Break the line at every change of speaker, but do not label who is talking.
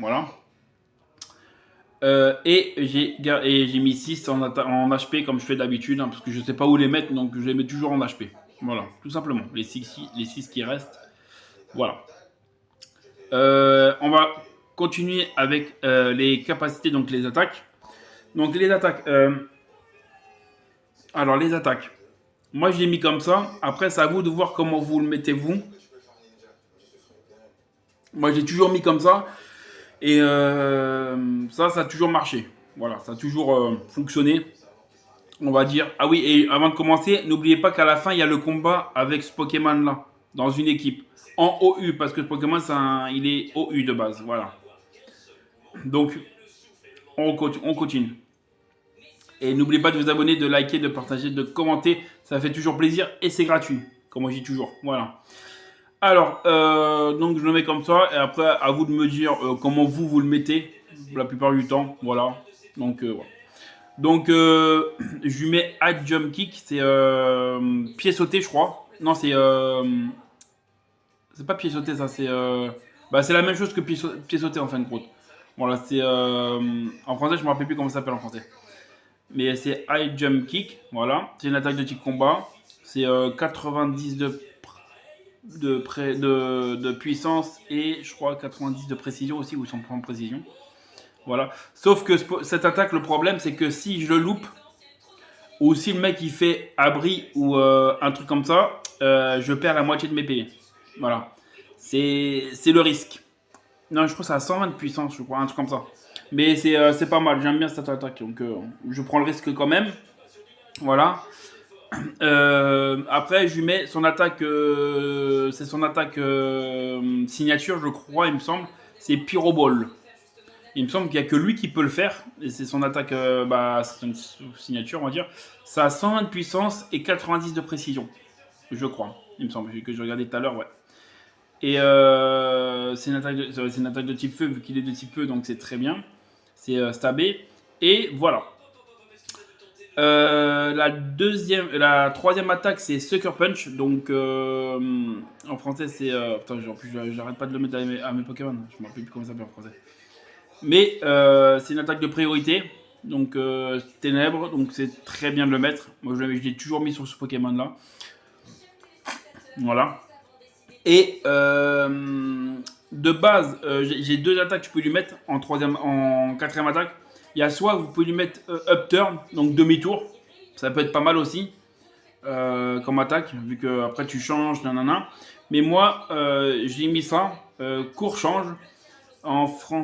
Voilà. Et j'ai mis 6 en HP comme je fais d'habitude, hein, parce que je sais pas où les mettre, donc je les mets toujours en HP. Voilà, tout simplement. Les 6 qui restent. Voilà. On va continuer avec les capacités, donc les attaques. Donc les attaques. Alors les attaques. Moi je l'ai mis comme ça. Après c'est à vous de voir comment vous le mettez vous. Moi j'ai toujours mis comme ça. Et ça a toujours marché. Voilà, ça a toujours fonctionné. On va dire. Ah oui, et avant de commencer, n'oubliez pas qu'à la fin, il y a le combat avec ce Pokémon-là, dans une équipe. En OU, parce que ce Pokémon, il est OU de base. Voilà. Donc, on continue. Et n'oubliez pas de vous abonner, de liker, de partager, de commenter. Ça fait toujours plaisir et c'est gratuit, comme on dit toujours. Voilà. Alors, donc je le mets comme ça. Et après, à vous de me dire comment vous le mettez. La plupart du temps. Voilà. Donc, voilà. Donc, je lui mets high jump kick, c'est pied sauté, je crois. Non, c'est pas pied sauté, ça, c'est la même chose que pied sauté en fin de compte. Voilà, c'est en français, je me rappelle plus comment ça s'appelle en français. Mais c'est high jump kick, voilà. C'est une attaque de type combat. C'est 90 de puissance et je crois 90 de précision aussi, ou 100% de précision. Voilà. Sauf que cette attaque, le problème, c'est que si je le loupe, ou si le mec il fait abri ou un truc comme ça, je perds la moitié de mes PV. Voilà. C'est le risque. Non, je crois que c'est à 120 de puissance, je crois, un truc comme ça. Mais c'est pas mal, j'aime bien cette attaque. Donc je prends le risque quand même. Voilà. Après, je lui mets son attaque. C'est son attaque signature, je crois, il me semble. C'est Pyroball. Il me semble qu'il n'y a que lui qui peut le faire. Et c'est son attaque, c'est une signature, on va dire. Ça a 120 de puissance et 90 de précision. Je crois. Il me semble que je regardais tout à l'heure, ouais. Et c'est une attaque de type feu, vu qu'il est de type feu, donc c'est très bien. C'est stabé. Et voilà. La troisième attaque, c'est Sucker Punch. Donc, en français, c'est. Putain, en plus, j'arrête pas de le mettre à mes Pokémon. Je me rappelle plus comment ça s'appelle en français. Mais c'est une attaque de priorité. Donc, ténèbres. Donc, c'est très bien de le mettre. Moi, je l'ai toujours mis sur ce Pokémon-là. Voilà. Et de base, j'ai deux attaques que je peux lui mettre en quatrième attaque. Il y a soit vous pouvez lui mettre up turn, donc demi-tour. Ça peut être pas mal aussi comme attaque, vu que après tu changes, nanana. Mais moi, j'ai mis ça, court change. En français.